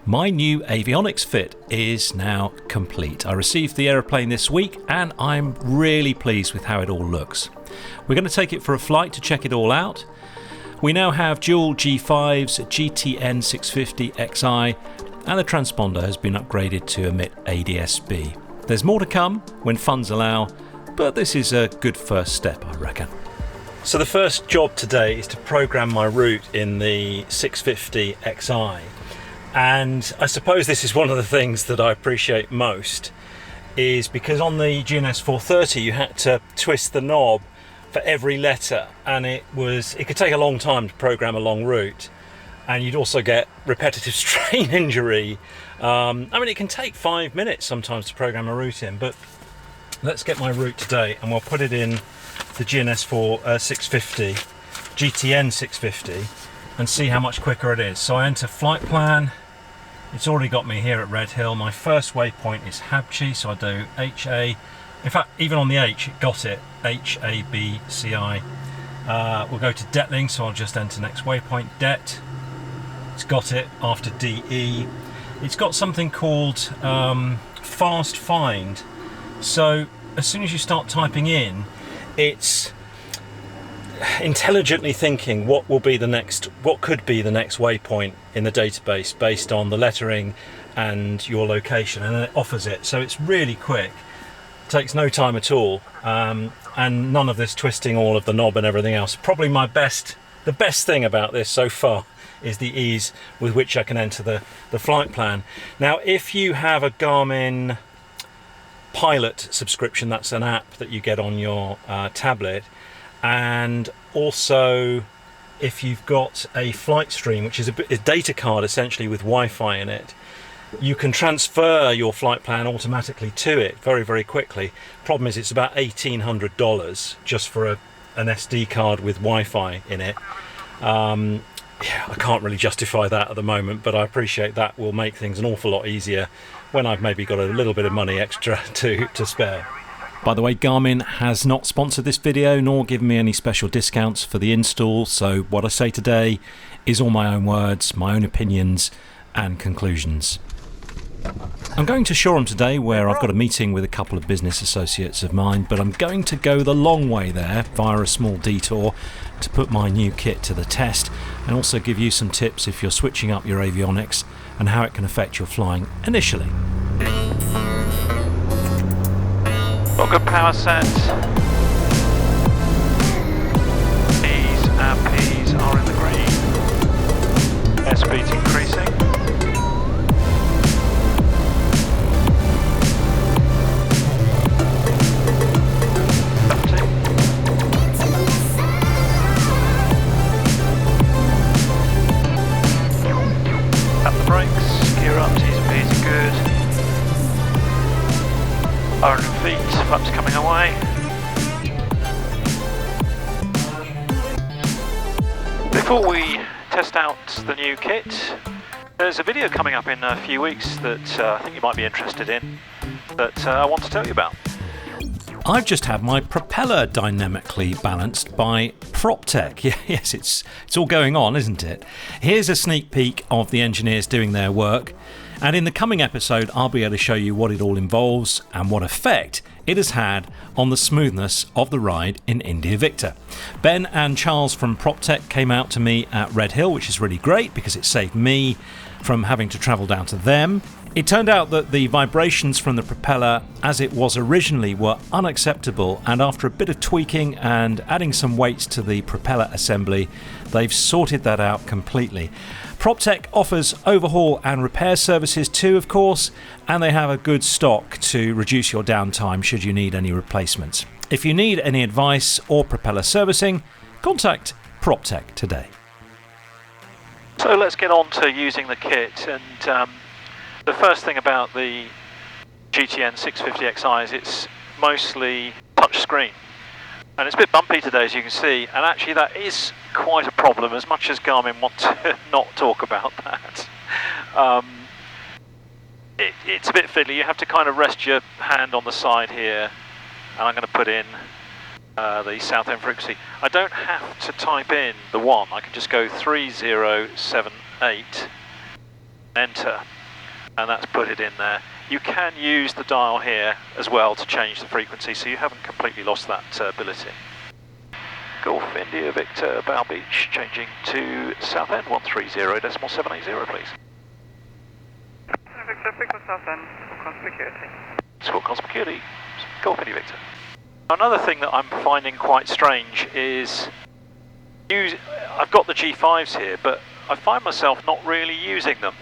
My new Avionics fit is now complete. I received the aeroplane this week and I'm really pleased with how it all looks. We're going to take it for a flight to check it all out. We now have dual G5s, GTN 650 XI, and the transponder has been upgraded to emit ADSB. There's more to come when funds allow, but this is a good first step, I reckon. So the first job today is to program my route in the 650 XI. And I suppose this is one of the things that I appreciate most, is because on the GNS430 you had to twist the knob for every letter, and it could take a long time to program a long route, and you'd also get repetitive strain injury. I mean, it can take 5 minutes sometimes to program a route in, but let's get my route today and we'll put it in the GNS4 650, GTN 650, and see how much quicker it is. So I enter flight plan. It's already got me here at Redhill. My first waypoint is Habchi, so I do HA. In fact, even on the H, it got it, HABCI. We'll go to Detling, so I'll just enter next waypoint, Det. It's got it after DE. It's got something called fast find. So as soon as you start typing in, it's intelligently thinking what could be the next waypoint in the database based on the lettering and your location, and then it offers it. So it's really quick, takes no time at all, and none of this twisting all of the knob and everything else. Probably the best thing about this so far is the ease with which I can enter the flight plan. Now, if you have a Garmin Pilot subscription, that's an app that you get on your tablet, and also if you've got a flight stream, which is a data card essentially with Wi-Fi in it, you can transfer your flight plan automatically to it very, very quickly. Problem is, it's about $1,800 just for an SD card with Wi-Fi in it. Yeah, I can't really justify that at the moment, but I appreciate that will make things an awful lot easier when I've maybe got a little bit of money extra to spare. By the way, Garmin has not sponsored this video nor given me any special discounts for the install, so what I say today is all my own words, my own opinions and conclusions. I'm going to Shoreham today, where I've got a meeting with a couple of business associates of mine, but I'm going to go the long way there via a small detour to put my new kit to the test, and also give you some tips if you're switching up your avionics and how it can affect your flying initially. Got good power set. E's and P's are in the green. Airspeed's increasing. Tap the brakes, gear up, T's and P's are good. 100 feet, flaps coming away. Before we test out the new kit, there's a video coming up in a few weeks that I think you might be interested in, that I want to tell you about. I've just had my propeller dynamically balanced by PropTech. Yes, it's all going on, isn't it? Here's a sneak peek of the engineers doing their work. And in the coming episode, I'll be able to show you what it all involves and what effect it has had on the smoothness of the ride in India Victor. Ben and Charles from PropTech came out to me at Redhill, which is really great because it saved me from having to travel down to them. It turned out that the vibrations from the propeller as it was originally were unacceptable, and after a bit of tweaking and adding some weights to the propeller assembly, they've sorted that out completely. PropTech offers overhaul and repair services too, of course, and they have a good stock to reduce your downtime should you need any replacements. If you need any advice or propeller servicing, contact PropTech today. So let's get on to using the kit, and the first thing about the GTN 650 XI is it's mostly touch screen. And it's a bit bumpy today, as you can see, and actually that is quite a problem, as much as Garmin want to not talk about that. It's a bit fiddly. You have to kind of rest your hand on the side here, and I'm going to put in the south end frequency. I don't have to type in the 1, I can just go 3078, enter. and that's put it in there. You can use the dial here as well to change the frequency, so you haven't completely lost that ability. Golf India Victor Bow Beach, changing to Southend 130.780, please. Victor, Pickle Southend, Security. Squawk Security, Golf India Victor. Another thing that I'm finding quite strange is, I've got the G5s here, but I find myself not really using them.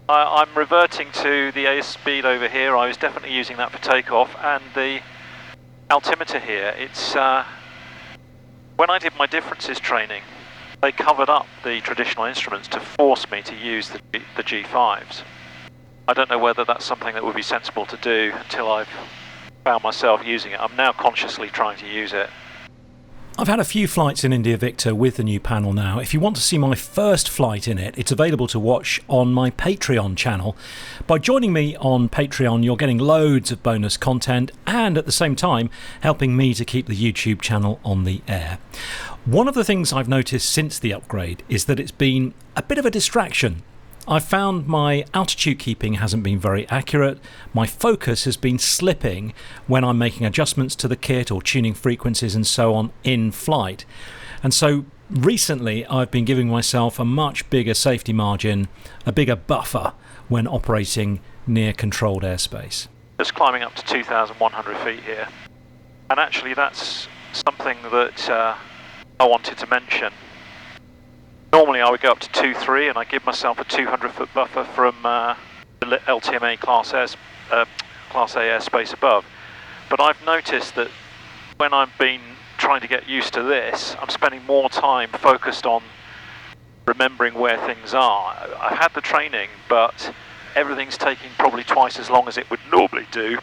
I'm reverting to the ADSB over here. I was definitely using that for takeoff, and the altimeter here, it's when I did my differences training, they covered up the traditional instruments to force me to use the G5s. I don't know whether that's something that would be sensible to do until I've found myself using it. I'm now consciously trying to use it. I've had a few flights in India Victor with the new panel now. If you want to see my first flight in it, it's available to watch on my Patreon channel. By joining me on Patreon, you're getting loads of bonus content and at the same time helping me to keep the YouTube channel on the air. One of the things I've noticed since the upgrade is that it's been a bit of a distraction. I've found my altitude keeping hasn't been very accurate. My focus has been slipping when I'm making adjustments to the kit or tuning frequencies and so on in flight. And so recently I've been giving myself a much bigger safety margin, a bigger buffer when operating near controlled airspace. Just climbing up to 2,100 feet here. And actually that's something that I wanted to mention. Normally I would go up to 2.3 and I give myself a 200-foot buffer from the LTMA Class A airspace above. But I've noticed that when I've been trying to get used to this, I'm spending more time focused on remembering where things are. I've had the training, but everything's taking probably twice as long as it would normally do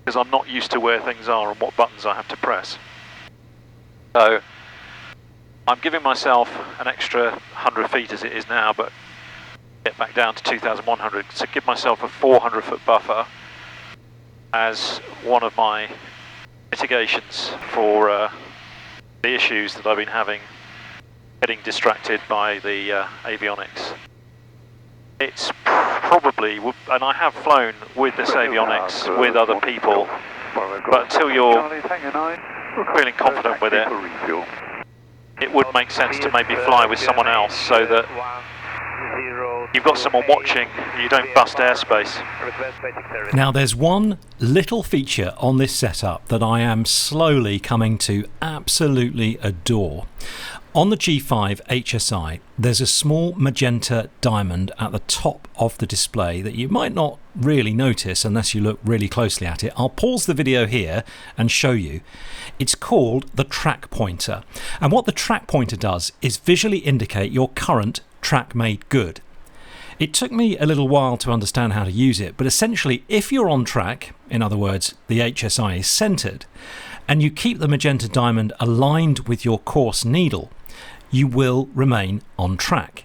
because I'm not used to where things are and what buttons I have to press. So I'm giving myself an extra 100 feet as it is now, but get back down to 2,100, so give myself a 400-foot buffer as one of my mitigations for the issues that I've been having getting distracted by the avionics. It's probably, and I have flown with this avionics with other people, but until you're feeling confident with it, it would make sense to maybe fly with someone else so that you've got someone watching, you don't bust airspace. Now there's one little feature on this setup that I am slowly coming to absolutely adore. On the G5 HSI, there's a small magenta diamond at the top of the display that you might not really notice unless you look really closely at it. I'll pause the video here and show you. It's called the track pointer. And what the track pointer does is visually indicate your current track made good. It took me a little while to understand how to use it, but essentially if you're on track, in other words, the HSI is centered, and you keep the magenta diamond aligned with your course needle, you will remain on track.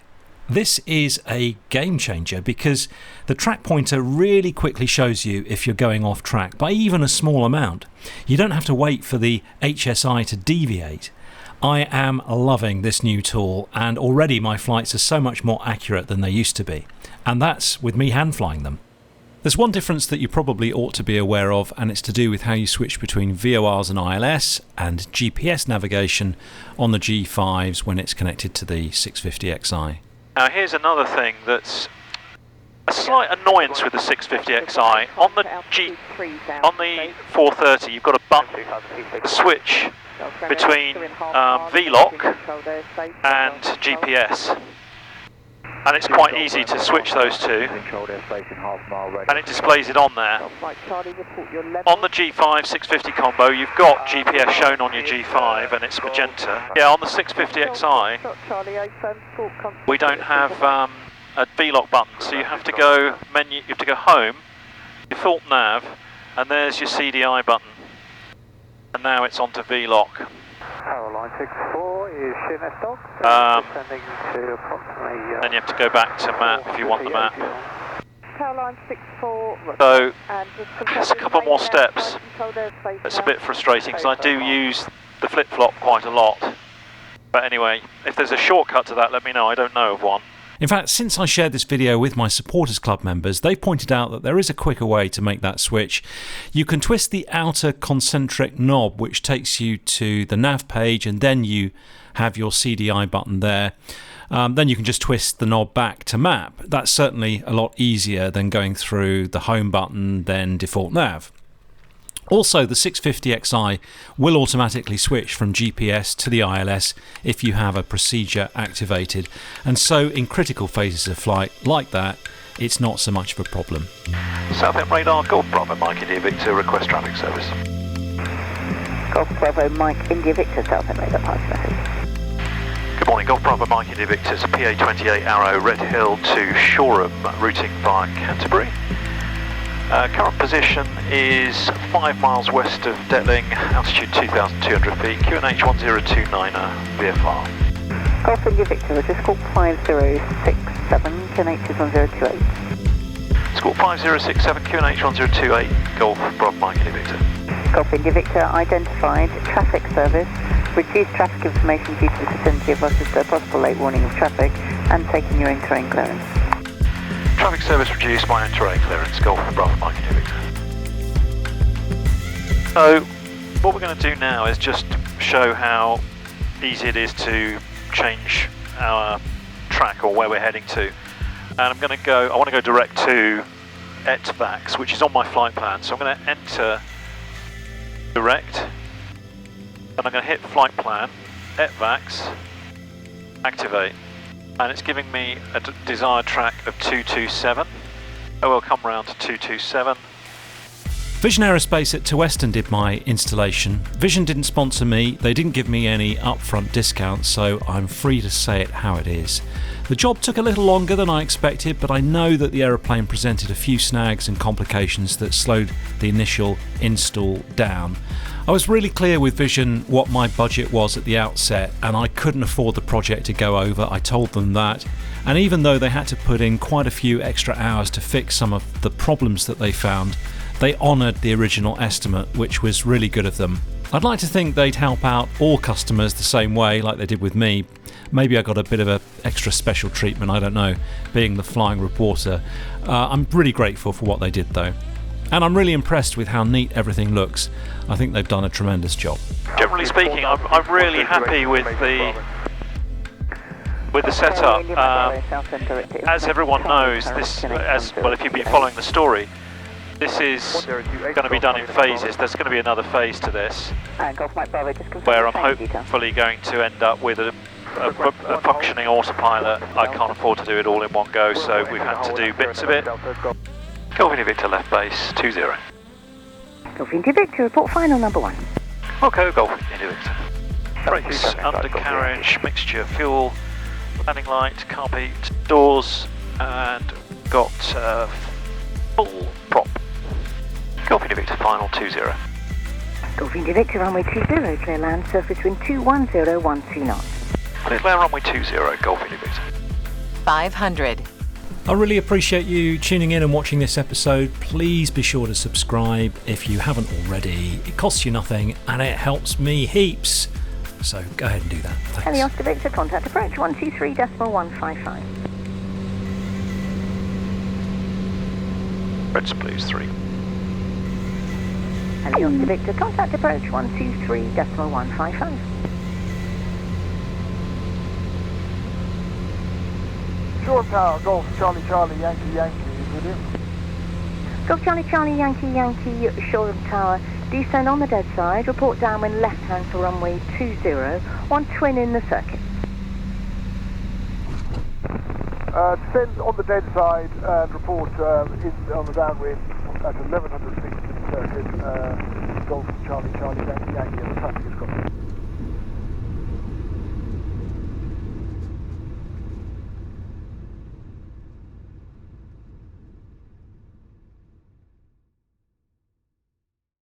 This is a game changer because the track pointer really quickly shows you if you're going off track by even a small amount. You don't have to wait for the HSI to deviate. I am loving this new tool, and already my flights are so much more accurate than they used to be, and that's with me hand flying them. There's one difference that you probably ought to be aware of, and it's to do with how you switch between VORs and ILS and GPS navigation on the G5s when it's connected to the 650xi. Now here's another thing that's a slight annoyance with the 650xi. On the 430 you've got a button to switch between VLOC and GPS. And it's quite easy to switch those two, and it displays it on there. On the G5 650 combo, you've got GPS shown on your G5 and it's magenta. Yeah, on the 650xi, we don't have a VLOC button, so you have to go menu, you have to go home, default nav, and there's your CDI button. And now it's onto VLOC. Line 64 is Sheerness Dog, descending to approximately... then you have to go back to map if you want the map. Line 64... So, there's a couple more steps. It's a bit frustrating because I do use the flip-flop quite a lot. But anyway, if there's a shortcut to that, let me know. I don't know of one. In fact, since I shared this video with my Supporters Club members, they've pointed out that there is a quicker way to make that switch. You can twist the outer concentric knob, which takes you to the nav page, and then you have your CDI button there. Then you can just twist the knob back to map. That's certainly a lot easier than going through the home button, then default nav. Also, the 650xi will automatically switch from GPS to the ILS if you have a procedure activated, and so in critical phases of flight like that, it's not so much of a problem. Southend radar, Golf Bravo Mike India Victor, request traffic service. Golf Bravo Mike India Victor, Southend radar, pass message. Good morning, Golf Bravo Mike India Victor's PA28 Arrow, Redhill to Shoreham, routing via Canterbury. Current position is 5 miles west of Detling, altitude 2,200 feet, QNH 1029 VFR. Golf India Victor, Squawk 5067, QNH is 1028. Squawk 5067, QNH 1028, Golf Bravo Mike India Victor. Golf India Victor, identified, traffic service, reduced traffic information due to the vicinity of Rochester, possible late warning of traffic, and taking your in-terrain clearance. Traffic service reduced by in-terrain clearance, Golf Bravo Mike India Victor. So, what we're going to do now is just show how easy it is to change our track or where we're heading to. And I want to go direct to ETVAX, which is on my flight plan. So I'm going to enter direct, and I'm going to hit flight plan, ETVAX, activate. And it's giving me a desired track of 227. Oh, we'll come round to 227. Vision Aerospace at Western did my installation. Vision didn't sponsor me, they didn't give me any upfront discounts, so I'm free to say it how it is. The job took a little longer than I expected, but I know that the aeroplane presented a few snags and complications that slowed the initial install down. I was really clear with Vision what my budget was at the outset, and I couldn't afford the project to go over. I told them that, and even though they had to put in quite a few extra hours to fix some of the problems that they found, they honoured the original estimate, which was really good of them. I'd like to think they'd help out all customers the same way like they did with me. Maybe I got a bit of an extra special treatment, I don't know, being the flying reporter. I'm really grateful for what they did though. And I'm really impressed with how neat everything looks. I think they've done a tremendous job. Generally speaking, I'm really happy with the setup. As everyone knows, if you've been following the story, this is going to be done in phases. There's going to be another phase to this, where I'm hopefully going to end up with a functioning autopilot. I can't afford to do it all in one go, so we've had to do bits of it. Golf India Victor left base 20. Golf India Victor, report final number 1. Okay, Golf India Victor. Brakes, undercarriage, mixture, fuel, landing light, carpet, doors, and got full prop. Golf India Victor final 20. Golf India Victor, runway 20, clear land, surface wind 210, 12 knots. Clear runway 20, Golf India Victor. 500. I really appreciate you tuning in and watching this episode. Please be sure to subscribe if you haven't already. It costs you nothing and it helps me heaps. So go ahead and do that. Thanks. Helios to Victor, contact approach 123.155. Reds please 3. Helios to Victor, contact approach 123.155. Shoreham Tower, Golf Charlie Charlie Yankee Yankee, is with you? Golf Charlie Charlie Yankee Yankee, Shoreham Tower, descend on the dead side, report downwind left hand for runway 20, one twin in the circuit. Descend on the dead side and report on the downwind at 1100 feet in the circuit, Golf Charlie Charlie Yankee Yankee, and the traffic is gone.